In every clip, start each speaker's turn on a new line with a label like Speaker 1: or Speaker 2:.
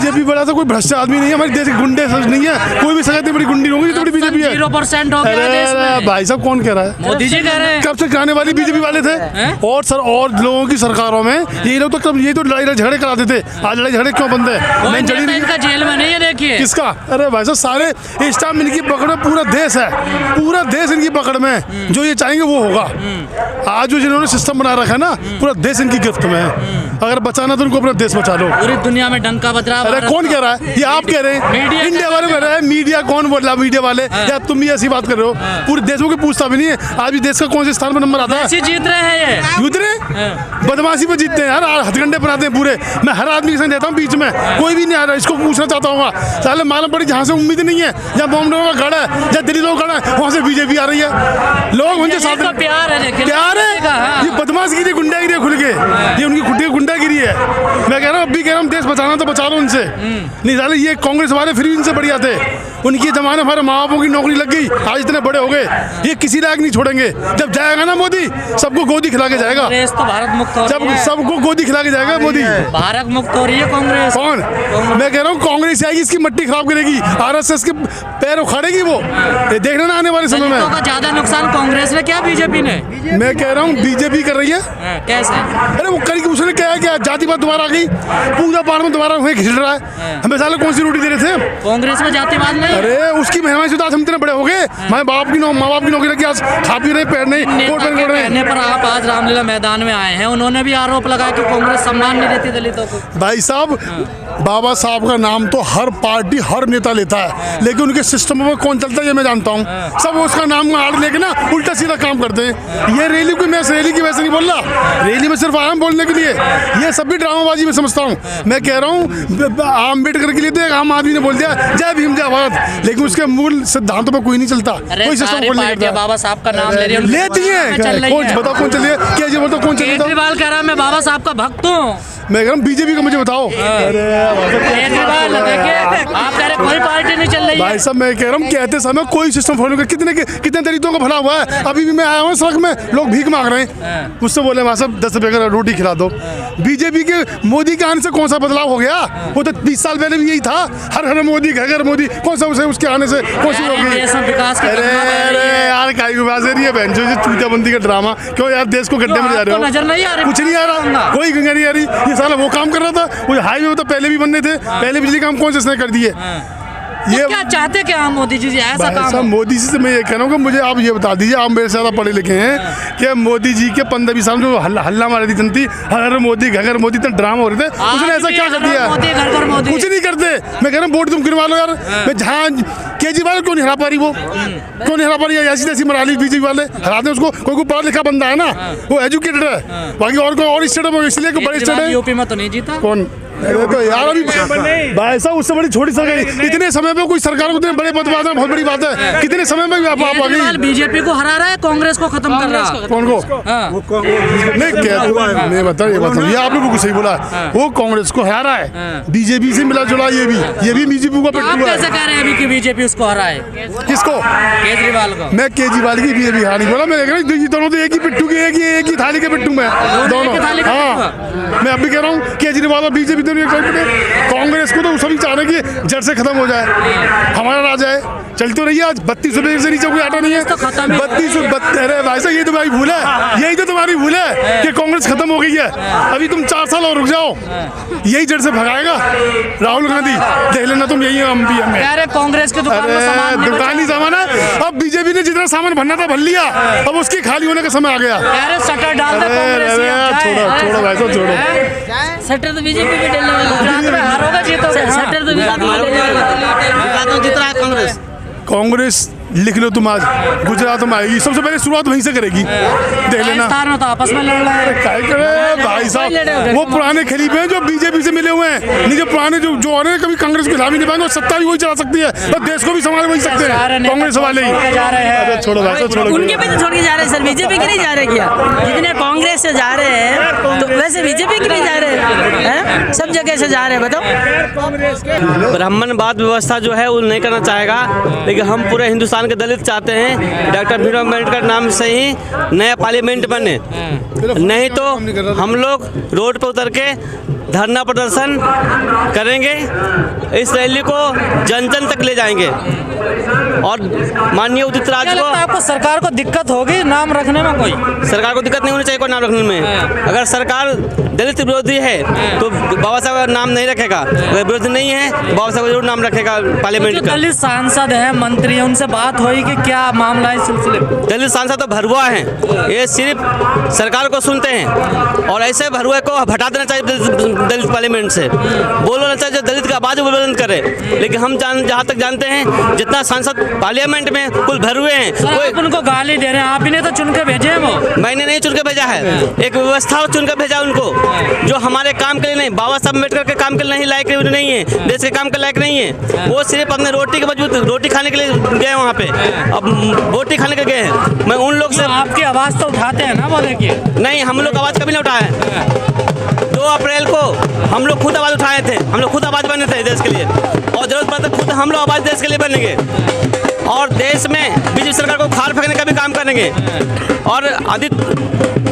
Speaker 1: BJP बड़ा तो कोई भ्रष्ट आदमी नहीं है, हमारे देश के गुंडे नहीं है, कोई भी सगाई बड़ी गुंडी होगी तो बड़ी बीजेपी है।
Speaker 2: 0% हो गया देश में।
Speaker 1: भाई साहब कौन कह रहा है?
Speaker 2: मोदी जी कह रहे हैं।
Speaker 1: कब से कहने वाली बीजेपी वाले थे और सर और लोगों की सरकारों में ये लोग तो कब ये तो लड़ाई झगड़े कराते थे, आज लड़ाई झगड़े क्यों बंद है?
Speaker 2: कोई नेता इनका जेल में नहीं है, देखिए
Speaker 1: किसका? अरे भाई साहब सारे इस टाइम इनकी पकड़ में पूरा देश है, पूरा देश इनकी पकड़ में, जो ये चाहेंगे वो होगा। आज जो जिन्होंने सिस्टम बना रखा है ना, पूरा देश इनकी गिरफ्त में है। अगर बचाना तो उनको अपना देश बचा लो।
Speaker 2: पूरी दुनिया में डंका बज रहा है।
Speaker 1: अरे कौन कह रहा है? ये आप कह रहे हैं, इंडिया वाले कह रहे हैं। मीडिया कौन बोल रहा है? मीडिया वाले या तुम भी ऐसी बात कर रहे हो? पूरे देशों की पूछता भी नहीं है। आज भी देश का कौन से स्थान पर नंबर आता है?
Speaker 2: जीत रहे हैं ये,
Speaker 1: जीत रहे, बदमाशी पे जीतते हैं यार, हथकंडे बनाते हैं पूरे। मैं हर आदमी के साथ रहता हूँ बीच में, कोई भी नहीं आ रहा। इसको पूछना चाहता हूँ, साले मालूम पड़ी जहाँ से उम्मीद नहीं है, जहाँ बॉम्बे का गढ़ है, जहाँ दिल्ली लोग गढ़ है, वहाँ से बीजेपी आ रही है। लोग उनके साथ
Speaker 2: प्यार है,
Speaker 1: प्यार है। ये बदमाशगिरी गुंडागिरी खुल के, ये उनकी खुद की गुंडागिरी है। मैं कह रहा हूँ, अभी कह रहा हूँ देश बचाना तो बचा लो उनसे। नहीं साले ये कांग्रेस वाले फिर भी इनसे बढ़िया थे। उनकी जमाने हमारे माँ बापों की नौकरी लग गई, आज इतने बड़े हो गए, ये किसी लायक नहीं छोड़ेंगे। जब जाएगा ना मोदी, सबको गोदी खिला के जाएगा।
Speaker 2: कांग्रेस तो भारत मुक्त हो
Speaker 1: जब
Speaker 2: रही है।
Speaker 1: सबको गोदी खिला के जाएगा मोदी।
Speaker 2: भारत मुक्त हो रही है कांग्रेस।
Speaker 1: कौन? मैं कह रहा हूँ कांग्रेस आएगी, इसकी मट्टी खराब करेगी, आरएसएस के पैर उखाड़ेगी वो। ये देखना ना आने वाले समय में।
Speaker 2: दलितों का ज्यादा नुकसान कांग्रेस ने क्या बीजेपी ने?
Speaker 1: मैं कह रहा हूँ बीजेपी कर रही है।
Speaker 2: कैसे?
Speaker 1: अरे वो करेगी, उसने क्या है, क्या जातिवाद दोबारा आ गई, पूजा पाठ में दोबारा हुए घिस रहा है। हमें साले कौन सी रोटी दे रहे थे?
Speaker 2: कांग्रेस में जातिवाद नहीं।
Speaker 1: अरे उसकी मेहरबानी से तो आज हम इतने बड़े हो गए। माँ बाप की नौकरी लगी, आज खा पी रहे, पैर नहीं, कोट पहन रहे हैं।
Speaker 2: पर आप आज रामलीला मैदान में आए हैं, उन्होंने भी आरोप लगाया कि कांग्रेस सम्मान नहीं देती दलितों को।
Speaker 1: भाई साहब, बाबा साहब का नाम तो हर पार्टी हर नेता लेता है, लेकिन उनके सिस्टम में कौन चलता है ये मैं जानता हूँ। सब उसका नाम आड़ लेके ना उल्टा सीधा काम करते हैं। ये रैली को मैं रैली की वैसे नहीं बोल रहा, रैली में सिर्फ आया बोलने के लिए, ये सब भी ड्रामाबाजी में समझता हूँ। मैं कह रहा हूँ अम्बेडकर के लिए तो आम आदमी ने बोल दिया जय भीम जय भारत, लेकिन उसके मूल सिद्धांतों पर कोई नहीं चलता, कोई सिस्टम खोल नहीं करता।
Speaker 2: बाबा साहब का नाम
Speaker 1: लेती है, बताओ कौन चलिए, केजरीवाल तो कौन चलिए?
Speaker 2: केजरीवाल कह रहा है मैं बाबा साहब का भक्त हूँ।
Speaker 1: मैं कह रहा हूँ बीजेपी का मुझे बताओ।
Speaker 2: केजरीवाल देखिए, आप कह रहे कोई पार्टी नहीं चल रही है।
Speaker 1: भाई साहब मैं कह रहा हूँ कहते समय कोई सिस्टम फॉलो कर, कितने तरीकों का भला हुआ है। अभी भी मैं आया हूँ सड़क में, लोग भीख मांग रहे हैं, मुझसे बोले वहाँ सब 10 रुपये का रोटी खिला दो। बीजेपी के मोदी के आने से कौन सा बदलाव हो गया? वो तो 20 साल पहले भी यही था, हर घर मोदी घर मोदी, कौन सा उसे उसके आने से कौन सी हो गई? अरे यार काय की बात है बहन जो चूतियाबंदी का ड्रामा, क्यों यार देश को गड्ढे में जा रहे हो?
Speaker 2: नजर नहीं आ रही,
Speaker 1: कुछ नहीं आ रहा, कोई गंगा नहीं आ रही। ये साला वो काम कर रहा था, वो हाईवे तो पहले भी बनने थे, पहले बिजली काम कौन से इसने कर दिए?
Speaker 2: ये क्या चाहते क्या हम मोदी जी ऐसा काम?
Speaker 1: मोदी जी से मैं ये कह रहा हूँ कि मुझे आप ये बता दीजिए, आप मेरे से ज़्यादा पढ़े लिखे हैं, कि मोदी जी के 15-20 साल जो हल्ला मारी थी जनती, हर मोदी घर मोदी इतने ड्रामा हो रहे थे, उसने ऐसा क्या कर दिया? कुछ नहीं करते। मैं कह रहा हूँ वोट तुम गिरवा लो यार। मैं जहाँ केजरीवाल क्यों नहीं हरा पा रही, वो क्यों नहीं हरा पा रही? ऐसी तैसी मरा ली बीजेपी वाले, हराते उसको। कोई पढ़ा लिखा बंदा है ना, वो एजुकेटेड है, बाकी और कोई और स्टेट में, इसलिए बड़े स्टेट है।
Speaker 2: यूपी में तो नहीं जीता
Speaker 1: कौन? अरे तो यार अभी भाई साहब उससे बड़ी छोटी सरकार, इतने समय में कोई सरकार को बड़े बदलाव है, बहुत बड़ी बात है। कितने समय में आप आ गई?
Speaker 2: बीजेपी को हरा रहा है, कांग्रेस को खत्म कर रहा है।
Speaker 1: कौन को? नहीं क्या मैं बता, ये आपने बिल्कुल सही बोला, वो कांग्रेस को हरा है, बीजेपी से मिला जुला ये भी बीजेपी को
Speaker 2: पिट्ठू है। कैसे कह रहे हैं अभी कि बीजेपी उसको हरा है?
Speaker 1: किसको?
Speaker 2: केजरीवाल को।
Speaker 1: मैं केजरीवाल की बीजेपी हार नहीं बोला, मैं देख रहा हूँ दोनों तो एक ही पिट्ठू की, एक ही थाली के पिट्ठू में दोनों। हाँ मैं अभी कह रहा हूँ केजरीवाल और बीजेपी दोनों। कांग्रेस को तो सभी चाह रहे हैं कि जड़ से खत्म हो जाए, हमारा राज है, चल तो रही है। आज 32 रुपये से नीचे कोई आटा नहीं है। 32। अरे भाई साहब ये तुम्हारी भूल है, यही तो तुम्हारी भूल है कि कांग्रेस खत्म हो गई है। अभी तुम 4 साल और रुक जाओ, यही जड़ से भगाएगा राहुल गांधी, देख लेना तुम। यही हम भी
Speaker 2: कांग्रेस के
Speaker 1: दुकान ही सामान है। अब बीजेपी ने जितना सामान भरना था भर लिया, अब उसकी खाली होने का समय आ गया।
Speaker 2: सटर डाल दो,
Speaker 1: छोड़ो भाई साहब छोड़ो,
Speaker 2: सटर तो बीजेपी भी डालने वाला है, हारोगा जीतोगे। सटर तो बीजेपी कांग्रेस
Speaker 1: कांग्रेस लिख लो तुम, आज गुजरात में आएगी, सबसे पहले शुरुआत वहीं से करेगी, देख लेना।
Speaker 2: तो आपस में लड़ रहा है,
Speaker 1: क्या करे भाई साहब? वो पुराने खलीफे हैं जो बीजेपी से मिले हुए हैं, नहीं जो पुराने जो आ रहे हैं, कभी कांग्रेस को हिला भी नहीं पाएंगे, और सत्ता भी वही चला सकती है, और देश को भी संभाल वही सकते हैं, कांग्रेस वाले ही। अरे छोड़ो भाई साहब छोड़ो,
Speaker 3: उनके भी तो छोड़ के जा रहे हैं सर, बीजेपी के नहीं जा रहे क्या? जितने कांग्रेस से जा रहे हैं तो वैसे बीजेपी के भी जा रहे हैं, सब जगह से जा रहे हैं। बताओ,
Speaker 4: ब्राह्मणवाद व्यवस्था जो है वो नहीं करना चाहेगा, लेकिन हम पूरे हिंदुस्तान हिंदुस्तान के दलित चाहते हैं डॉक्टर भीमराव अम्बेडकर नाम से ही नया पार्लियामेंट बने, नहीं तो हम लोग रोड पर उतर के धरना प्रदर्शन करेंगे, इस रैली को जन जन तक ले जाएंगे। और माननीय उदित राज को,
Speaker 2: आपको सरकार को दिक्कत होगी नाम रखने में? कोई
Speaker 4: सरकार को दिक्कत नहीं होनी चाहिए कोई नाम रखने में। अगर सरकार दलित विरोधी है तो बाबा साहब का नाम नहीं रखेगा, अगर विरोधी नहीं है तो बाबा साहब जरूर नाम रखेगा पार्लियामेंट का।
Speaker 2: दलित सांसद हैं, मंत्री हैं, उनसे बात हुई कि क्या मामला है इस सिलसिले में?
Speaker 4: दलित सांसद तो भरुआ हैं, ये सिर्फ सरकार को सुनते हैं और ऐसे भरुआ को हटा देना चाहिए दलित पार्लियामेंट से। बोलना चाहिए दलित का आवाज बुलंद करे, लेकिन हम जहाँ तक जानते हैं जितना सांसद पार्लियामेंट में कुल भरुए हैं।
Speaker 2: कोई उनको गाली दे रहे हैं, आप ही ने तो चुन के भेजे हैं। वो
Speaker 4: मैंने नहीं चुन के भेजा है, एक व्यवस्था चुन के भेजा उनको, जो हमारे काम के लिए नहीं, बाबा साहब अम्बेडकर के काम के लिए नहीं लायक नहीं है, देश के काम के लायक नहीं है। वो सिर्फ अपने रोटी के मजबूत रोटी खाने के लिए गए वहाँ पे, अब रोटी खाने के गए हैं। मैं उन लोग से,
Speaker 2: आपकी आवाज़ तो उठाते हैं ना वो? देखिए
Speaker 4: नहीं, हम लोग आवाज़ कभी नहीं उठाए। 2 अप्रैल को हम लोग खुद आवाज़ उठाए थे, हम लोग खुद आवाज़ बने थे देश के लिए, और जरूरत पड़े तो खुद हम लोग आवाज़ देश के लिए बनेंगे और देश में बीजेपी सरकार को खाल फेंकने का भी काम करेंगे और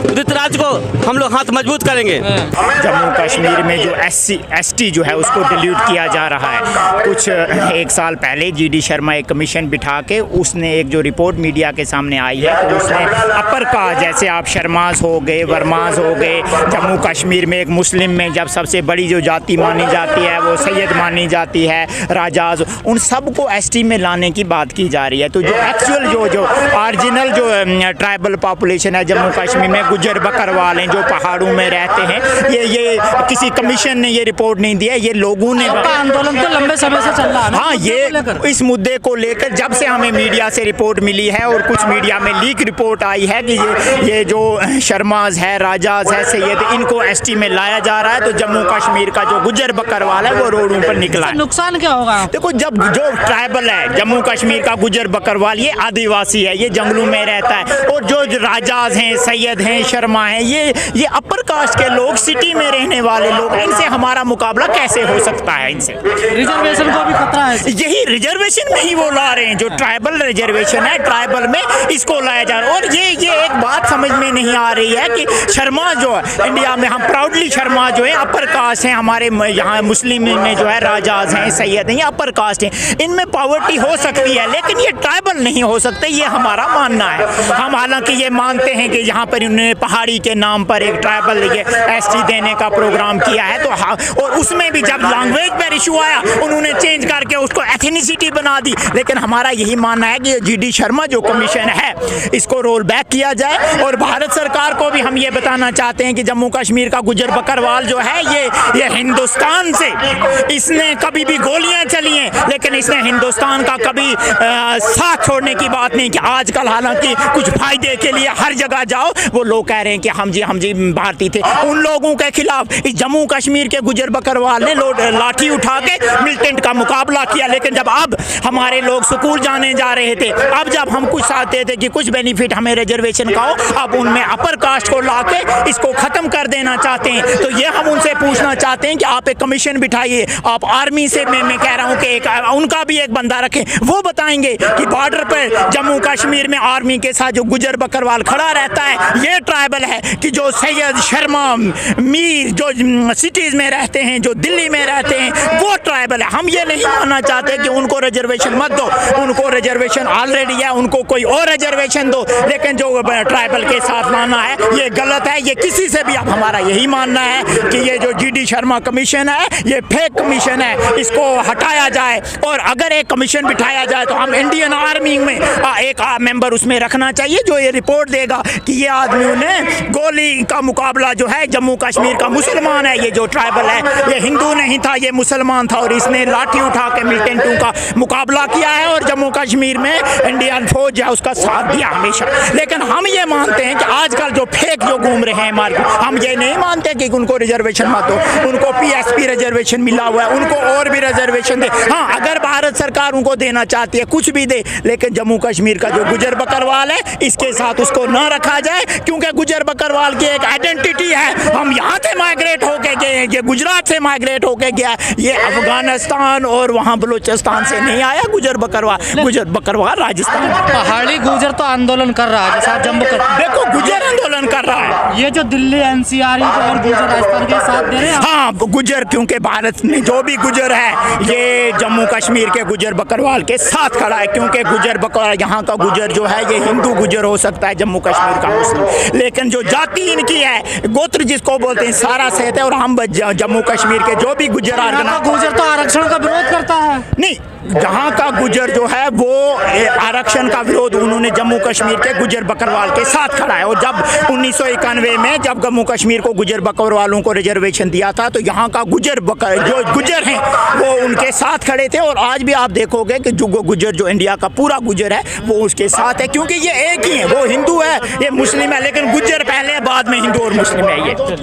Speaker 4: उदित राज को हम लोग हाथ मजबूत करेंगे।
Speaker 5: जम्मू कश्मीर में जो SC/ST जो है उसको डिलीट किया जा रहा है। कुछ 1 साल पहले GD शर्मा एक कमीशन बिठा के उसने एक जो रिपोर्ट मीडिया के सामने आई है, तो उसने अपर कास्ट, जैसे आप शर्माज हो गए, वर्माज हो गए, जम्मू कश्मीर में एक मुस्लिम में जब सबसे बड़ी जो जाति मानी जाती है वो सैयद मानी जाती है, राजाज, उन सबको ST में लाने की बात की जा रही है। तो जो एक्चुअल जो ओरिजिनल जो ट्राइबल पॉपुलेशन है जम्मू कश्मीर में, गुज्जर बकरवाल हैं जो पहाड़ों में रहते हैं, ये किसी कमीशन ने ये रिपोर्ट नहीं दिया, ये लोगों ने।
Speaker 2: आंदोलन तो लंबे समय से चल रहा है।
Speaker 5: हाँ, ये इस मुद्दे को लेकर जब से हमें मीडिया से रिपोर्ट मिली है और कुछ मीडिया में लीक रिपोर्ट आई है कि ये जो शर्माज है, राजाज है, सैयद, इनको ST में लाया जा रहा है, तो जम्मू कश्मीर का जो गुज्जर बकरवाल है वो रोडों पर निकला है।
Speaker 2: नुकसान क्या होगा?
Speaker 5: देखो, जब जो ट्राइबल है जम्मू कश्मीर का गुज्जर बकरवाल, ये आदिवासी है, ये जंगलों में रहता है, और जो राजाज हैं, सैयद हैं, शर्मा हैं, ये अपर कास्ट के लोग, सिटी में रहने वाले लोग, इनसे हमारा मुकाबला कैसे हो सकता है? इनसे
Speaker 2: रिजर्वेशन को भी खतरा है।
Speaker 5: यही रिजर्वेशन में ही वो ला रहे हैं, जो ट्राइबल रिजर्वेशन है, ट्राइबल में इसको लाया जा रहा है। और ये एक बात समझ में नहीं आ रही है कि शर्मा जो है, इंडिया में हम प्राउडली शर्मा जो है अपर कास्ट हैं, हमारे यहाँ मुस्लिम में जो है राजाज हैं, सैयद हैं, ये अपर कास्ट हैं, इनमें पॉवर्टी हो सकती है, लेकिन ये ट्राइबल नहीं हो सकते, ये हमारा मानना है। हम हालांकि ये मानते हैं कि यहाँ पर उन्होंने पहाड़ी के नाम पर एक ट्राइबल ST देने का प्रोग्राम किया है, तो हाँ, और उसमें भी जब लैंग्वेज पर इशू आया उन्होंने चेंज करके उसको एथनिसिटी बना दी। लेकिन हमारा यही मानना है कि GD शर्मा जो कमीशन है इसको रोल बैक किया जाए। और भारत सरकार को भी हम ये बताना चाहते हैं कि जम्मू कश्मीर का गुज्जर बकरवाल जो है ये हिंदुस्तान से, इसने कभी भी गोलियां चली हैं, लेकिन इसने हिंदुस्तान का कभी साथ छोड़ने की बात नहीं की। आजकल हालांकि कुछ फायदे के लिए हर जगह जाओ, वो लोग कह रहे हैं कि हम जी भारतीय थे। उन लोगों के खिलाफ इस जम्मू कश्मीर के गुज्जर बकरवाल ने लाठी उठा के मिलिटेंट का मुकाबला किया। लेकिन जब अब हमारे लोग स्कूल जाने जा रहे थे, अब जब हम कुछ चाहते थे कि कुछ बेनिफिट हमें रिजर्वेशन का हो, अब उनमें अपर कास्ट को ला के इसको खत्म कर देना चाहते हैं। तो ये हम उनसे पूछना चाहते हैं कि आप एक कमीशन बिठाइए, आप आर्मी से, मैं कह रहा हूँ कि उनका भी एक बंदा रखें, वो बताएंगे कि बॉर्डर पर जम्मू कश्मीर में आर्मी के साथ जो गुज्जर बकरवाल खड़ा रहता है, ये ट्राइबल है कि जो सैयद, शर्मा, मीर जो सिटीज में रहते हैं, जो दिल्ली में रहते हैं, वो ट्राइबल है। हम ये नहीं मानना चाहते कि उनको रिजर्वेशन मत दो, उनको रिजर्वेशन ऑलरेडी है, उनको कोई और रिजर्वेशन दो, लेकिन जो ट्राइबल के साथ लाना है ये गलत है। ये किसी से भी, अब हमारा यही मानना है कि ये जो GD शर्मा कमीशन है ये फेक कमीशन है, इसको हटाया जाए। और अगर एक कमीशन बिठाया जाए तो हम इंडियन आर्मी में एक मेंबर उसमें रखना चाहिए जो ये रिपोर्ट देगा कि ये आदमियों ने गोली का मुकाबला जो है, जम्मू कश्मीर का मुसलमान है, ये जो ट्राइबल है ये हिंदू नहीं था, ये मुसलमान था, और इसने लाठी उठा के मिलिटेंटों का मुकाबला किया है और जम्मू कश्मीर में इंडियन फौज है उसका साथ दिया हमेशा। लेकिन हम ये मानते हैं कि आजकल जो फेक जो घूम रहे हैं मार्केट, हम ये नहीं मानते कि उनको रिजर्वेशन मत दो, उनको PSP रिजर्वेशन मिला हुआ है, उनको और भी रिजर्वेशन दे। हाँ, अगर भारत सरकार उनको देना चाहती है कुछ भी दे, लेकिन जम्मू कश्मीर का जो गुज्जर बकरवाल है इसके साथ उसको न रखा जाए, क्योंकि गुज्जर बकरवाल की एक आइडेंटिटी है। हम यहाँ से माइग्रेट होके गए, ये गुजरात से माइग्रेट होके गया, ये अफगानिस्तान और वहाँ बलूचिस्तान से नहीं आया गुजर बकरवाल राजस्थान।
Speaker 6: पहाड़ी गुजर तो आंदोलन कर रहा है, जैसा जम्मू का
Speaker 5: देखो गुजर आंदोलन कर रहा है,
Speaker 6: ये जो दिल्ली एनसीआर और गुजर राजस्थान के साथ दे रहे हैं।
Speaker 5: हाँ गुजर, क्योंकि भारत में जो भी गुजर है ये जम्मू कश्मीर के गुजर बकरवाल के साथ खड़ा है, क्योंकि गुजर बकरवाल यहाँ का गुजर जो है ये हिंदू गुजर हो सकता है, जम्मू कश्मीर का मुस्लिम, लेकिन जो जाति इनकी है गोत्र जिसको बोलते हैं सारा सहते हैं। और हम जम्मू कश्मीर के जो भी गुजर
Speaker 6: गुजर तो आरक्षण का विरोध करता है।
Speaker 5: नहीं, जहाँ का गुजर जो है वो आरक्षण का विरोध उन्होंने जम्मू कश्मीर के गुजर बकरवाल के साथ खड़ा है। और जब 1991 में जब जम्मू कश्मीर को गुजर बकरवालों को रिजर्वेशन दिया था तो यहाँ का जो गुजर हैं वो उनके साथ खड़े थे। और आज भी आप देखोगे कि जो गुजर जो इंडिया का पूरा गुजर है वो उसके साथ है, क्योंकि ये एक ही है, वो हिंदू है ये मुस्लिम है, लेकिन गुजर पहले बाद में हिंदू और मुस्लिम है ये।